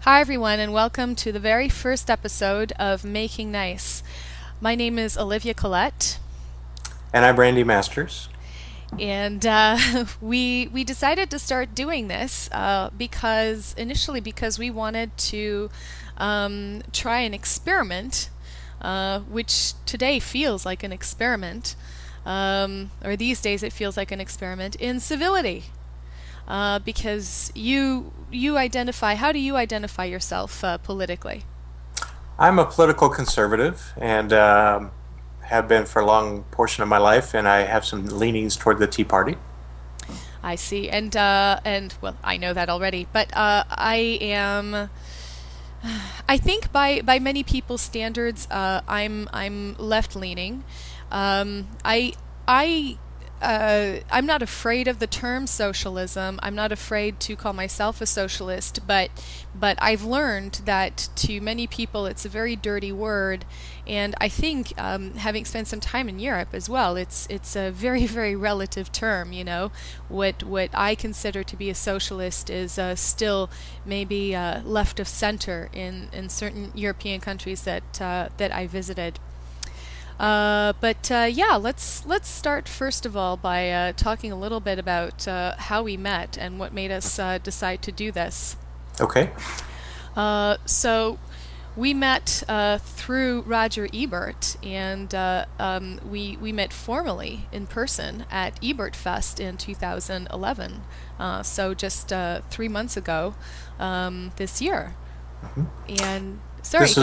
Hi, everyone, and welcome to the very first episode of Making Nice. My name is Olivia Collette, And I'm Randy Masters. and we decided to start doing this because we wanted to try an experiment, which today feels like an experiment, or these days it feels like an experiment in civility. Because you identify, how do you identify yourself politically? I'm a political conservative and have been for a long portion of my life, and I have some leanings toward the Tea Party. I see, and well, I know that already, but I am. I think by many people's standards, I'm left leaning. I I'm not afraid of the term socialism. I'm not afraid to call myself a socialist, but I've learned that to many people it's a very dirty word, and I think having spent some time in Europe as well, it's a very relative term. You know, what I consider to be a socialist is still maybe left of center in certain European countries that I visited. But yeah, let's start first of all by talking a little bit about how we met and what made us decide to do this. Okay. So we met through Roger Ebert, and we met formally in person at Ebert Fest in 2011. So just 3 months ago this year. Mhm. And sorry, This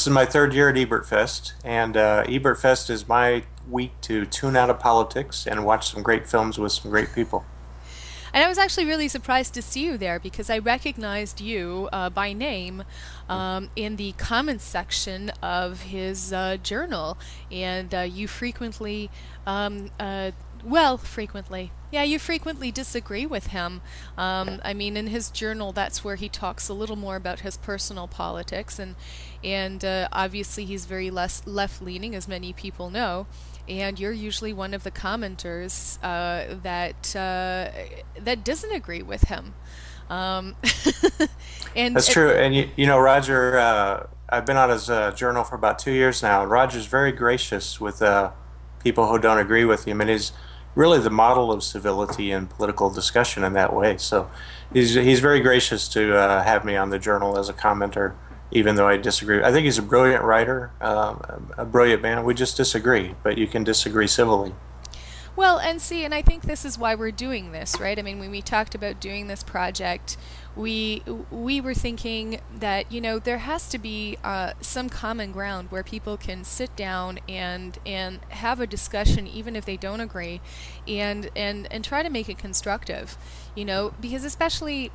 is go. my third year at Ebert Fest, and Ebert Fest is my week to tune out of politics and watch some great films with some great people. And I was actually really surprised to see you there because I recognized you by name in the comments section of his journal. And you frequently, frequently. Yeah, you frequently disagree with him. I mean, in his journal, that's where he talks a little more about his personal politics, and obviously he's very less left-leaning, as many people know. And you're usually one of the commenters that doesn't agree with him. Um, and That's true. And you know, Roger, I've been on his journal for about 2 years now, and Roger's very gracious with people who don't agree with him, and he's really the model of civility and political discussion in that way. So he's very gracious to have me on the journal as a commenter, even though I disagree. I think he's a brilliant writer, a brilliant man. We just disagree, but you can disagree civilly. Well, and see, and I think this is why we're doing this, right? I mean, when we talked about doing this project, we were thinking that there has to be some common ground where people can sit down and have a discussion, even if they don't agree, and try to make it constructive, because especially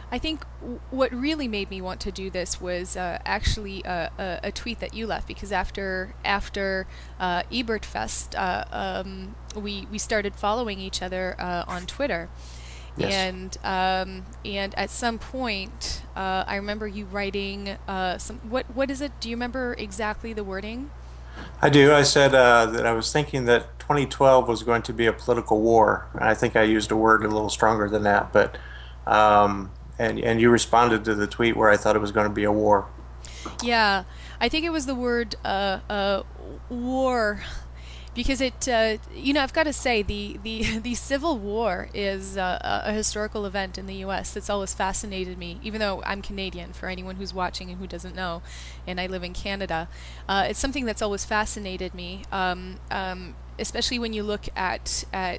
I think what really made me want to do this was actually a tweet that you left because after Ebert Fest, we started following each other on Twitter, Yes. and at some point I remember you writing some what is it? Do you remember exactly the wording? I do. I said that I was thinking that 2012 was going to be a political war. And I think I used a word a little stronger than that, but and you responded to the tweet where I thought it was going to be a war. Yeah, I think it was the word war. Because I've got to say, the Civil War is a historical event in the U.S. that's always fascinated me, even though I'm Canadian, for anyone who's watching and who doesn't know, and I live in Canada. It's something that's always fascinated me, especially when you look at I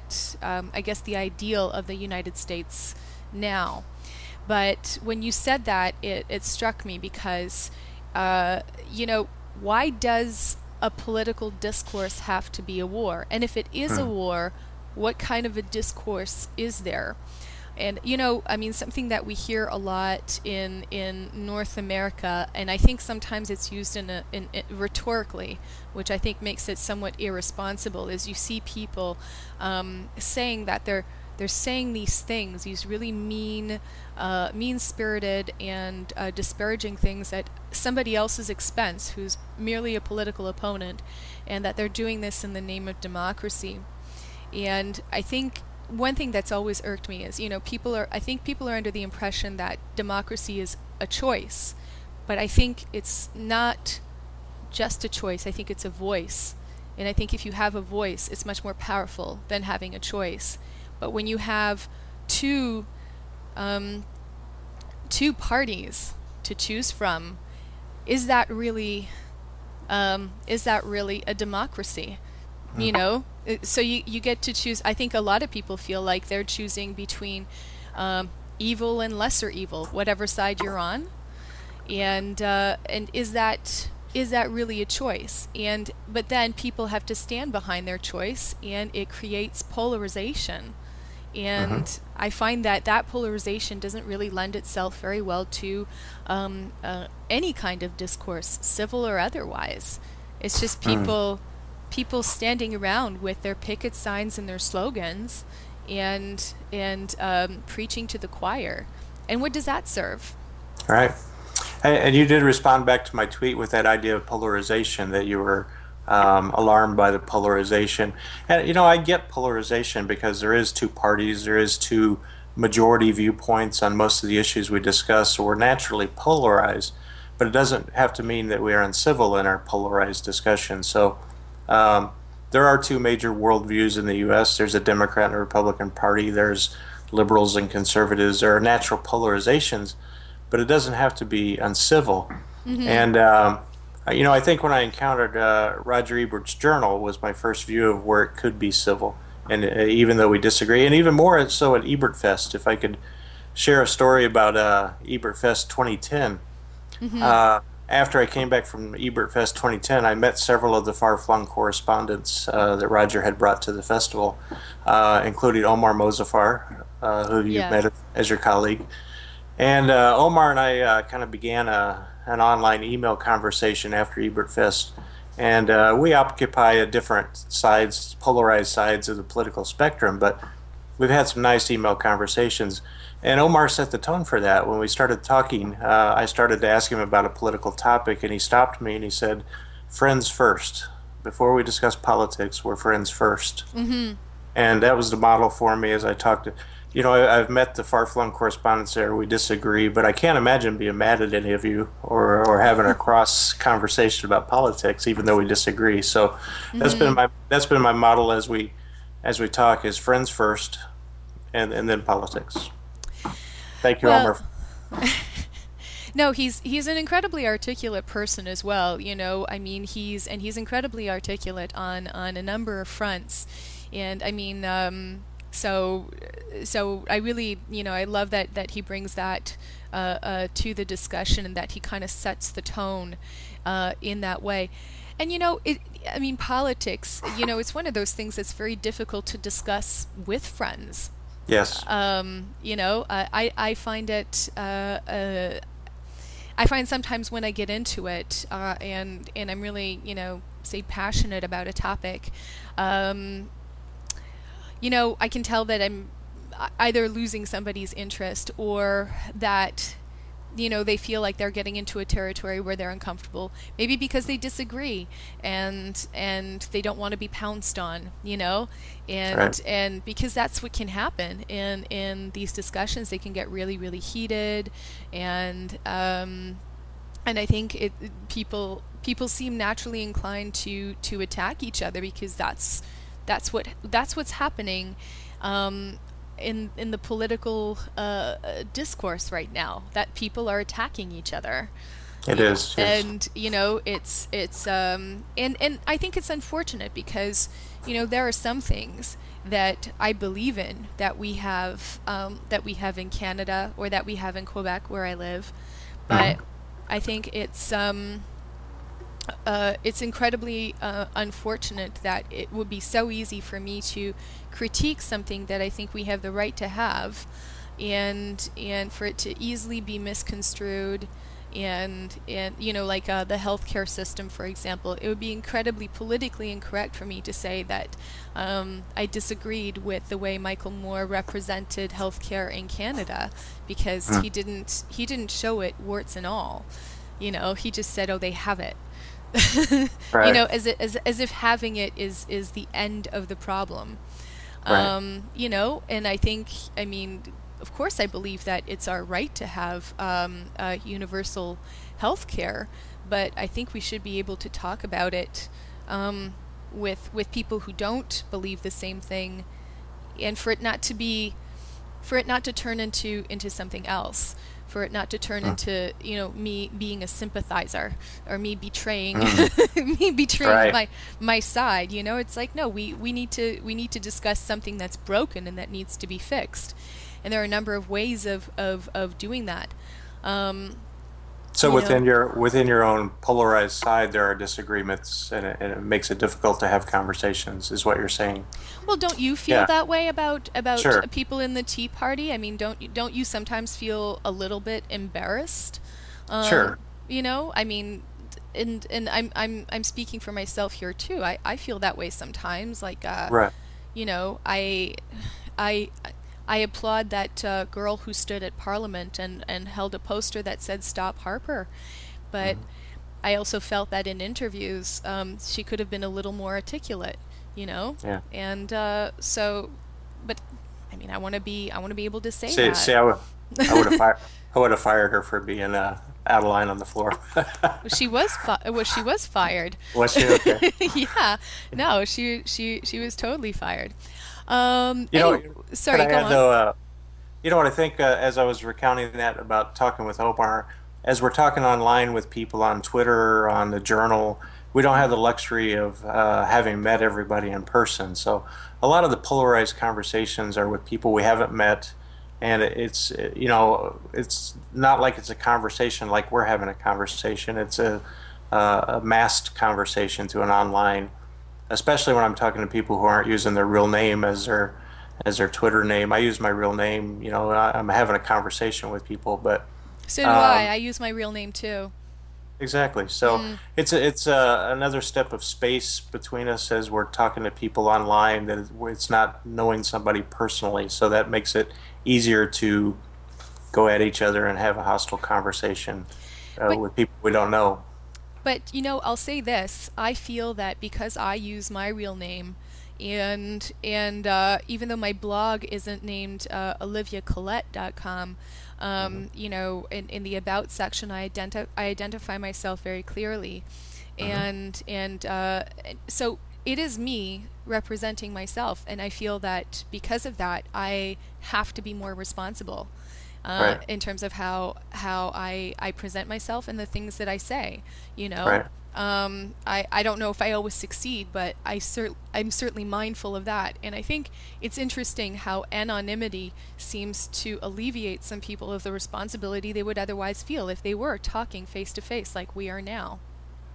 guess, the ideal of the United States now. But when you said that, it struck me because, uh, you know, why does a political discourse have to be a war? And if it is a Hmm. war, what kind of a discourse is there? And I mean, something that we hear a lot in North America, and I think sometimes it's used in rhetorically, which I think makes it somewhat irresponsible, is you see people saying that they're saying these things, these really mean-spirited and disparaging things at somebody else's expense, who's merely a political opponent, and that they're doing this in the name of democracy. And I think one thing that's always irked me is, I think people are under the impression that democracy is a choice. But I think it's not just a choice. I think it's a voice. And I think if you have a voice, it's much more powerful than having a choice. But when you have two um, two parties to choose from, is that really a democracy? You know, so you get to choose. I think a lot of people feel like they're choosing between evil and lesser evil, whatever side you're on, and is that really a choice? And but then people have to stand behind their choice, and it creates polarization. Hmm. And I find that that polarization doesn't really lend itself very well to any kind of discourse, civil or otherwise. It's just people standing around with their picket signs and their slogans, and preaching to the choir. And what does that serve? All right. And you did respond back to my tweet with that idea of polarization, that you were alarmed by the polarization. And, I get polarization because there is two parties, there is two majority viewpoints on most of the issues we discuss, so we're naturally polarized. But it doesn't have to mean that we are uncivil in our polarized discussion. So um, there are two major worldviews in the U.S. There's a Democrat and a Republican Party. There's liberals and conservatives. There are natural polarizations, but it doesn't have to be uncivil. Mm-hmm. And I think when I encountered Roger Ebert's journal was my first view of where it could be civil, and even though we disagree, and even more so at Ebert Fest. If I could share a story about Ebert Fest 2010. Mm-hmm. Uh, After I came back from Ebert Fest 2010, I met several of the far-flung correspondents that Roger had brought to the festival, including Omar Mozaffar, who you've Yeah. met as your colleague. And Omar and I kind of began an online email conversation after Ebert Fest. And we occupy a different sides, polarized sides of the political spectrum, but we've had some nice email conversations. And Omar set the tone for that. When we started talking, I started to ask him about a political topic, and he stopped me and he said, "Friends first. Before we discuss politics, we're friends first." Mm-hmm. And that was the model for me as I talked to, I've met the far-flung correspondents there. We disagree, but I can't imagine being mad at any of you, or having a cross conversation about politics, even though we disagree. So Mm-hmm. that's been my model as we talk, is friends first, and then politics. Thank you, Well, Elmer. no, he's an incredibly articulate person as well. I mean, he's incredibly articulate on a number of fronts, and I mean, so I really, I love that he brings that to the discussion, and that he kind of sets the tone in that way. And I mean, politics. It's one of those things that's very difficult to discuss with friends. Yes. I find it. I find sometimes when I get into it, and I'm really, say, passionate about a topic, I can tell that I'm either losing somebody's interest, or that they feel like they're getting into a territory where they're uncomfortable, maybe because they disagree, and they don't want to be pounced on, Right. and because that's what can happen in these discussions. They can get really, really heated, and I think people seem naturally inclined to attack each other, because that's what's happening in the political discourse right now, that people are attacking each other. It is. Yes. And and I think it's unfortunate, because there are some things that I believe in, that we have in Canada, or that we have in Quebec, where I live. But Hmm. I think it's incredibly unfortunate that it would be so easy for me to critique something that I think we have the right to have, and for it to easily be misconstrued, and like the healthcare system, for example. It would be incredibly politically incorrect for me to say that I disagreed with the way Michael Moore represented healthcare in Canada, because he didn't show it warts and all. He just said, "Oh, they have it." Right. As if having it is the end of the problem. Right. And I think, I mean, of course, I believe that it's our right to have universal health care, but I think we should be able to talk about it with people who don't believe the same thing, and for it not to turn into something else, for it not to turn Mm. into me being a sympathizer, or me betraying Mm. me betraying Right. my side. It's like, no, we need to discuss something that's broken and that needs to be fixed, and there are a number of ways of doing that. um, So you know within your own polarized side, there are disagreements, and it makes it difficult to have conversations, is what you're saying. well, don't you feel Yeah, that way about sure, people in the Tea Party? I mean, don't you sometimes feel a little bit embarrassed? um, sure, I mean, and I'm speaking for myself here too. I feel that way sometimes. Like, right. you know, I I applaud that girl who stood at Parliament and held a poster that said "Stop Harper," but Mhm. I also felt that in interviews, she could have been a little more articulate, you know, Yeah. and so, but I mean, I want to be able to say See, that. see, I would have fired her for being out of line on the floor. She was fired. Was she okay? Yeah, no, she was totally fired. You know, Anyway, can sorry, I go add on. though? You know what I think, as I was recounting that about talking with Omar, as we're talking online with people on Twitter, on the journal, we don't have the luxury of having met everybody in person. So a lot of the polarized conversations are with people we haven't met, and it's not like it's a conversation like we're having a conversation. It's a masked conversation through an online, especially when I'm talking to people who aren't using their real name as their Twitter name. I use my real name. I'm having a conversation with people, but So do I. um, I use my real name too. exactly. So Mm. it's another step of space between us as we're talking to people online. It's not knowing somebody personally, so that makes it easier to go at each other and have a hostile conversation But with people we don't know. I'll say this. I feel that because I use my real name, and even though my blog isn't named oliviacollette.com, Hmm. in the about section, I identify myself very clearly, Hmm. and so it is me representing myself, and I feel that because of that, I have to be more responsible Right. in terms of how I present myself and the things that I say. You know, Right. I don't know if I always succeed, but I'm certainly mindful of that. And I think it's interesting how anonymity seems to alleviate some people of the responsibility they would otherwise feel if they were talking face to face like we are now.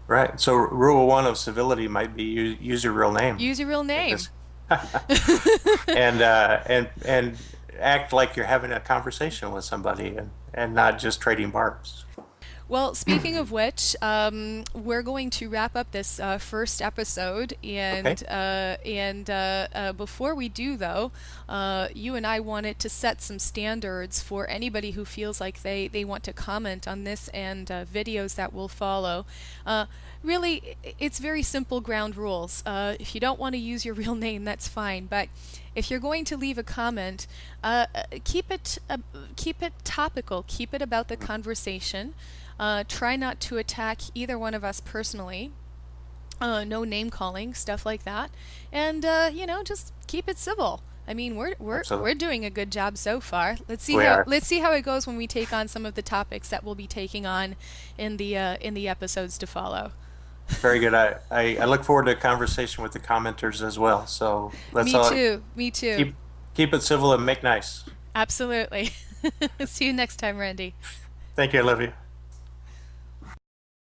Right. So rule one of civility might be use your real name. Use your real I name. guess. And act like you're having a conversation with somebody, and not just trading barbs. Well, speaking of which, we're going to wrap up this first episode, Okay. and before we do, though, you and I wanted to set some standards for anybody who feels like they want to comment on this and videos that will follow. Really, it's very simple ground rules. If you don't want to use your real name, that's fine, but if you're going to leave a comment, keep it topical, keep it about the conversation. Try not to attack either one of us personally. No name calling, stuff like that, and just keep it civil. I mean, we're Absolutely. doing a good job so far. We are. Let's see how it goes when we take on some of the topics that we'll be taking on in the episodes to follow. Very good. I look forward to a conversation with the commenters as well. So let's Me all too. Me too. keep it civil and make nice. Absolutely. See you next time, Randy. Thank you, Olivia.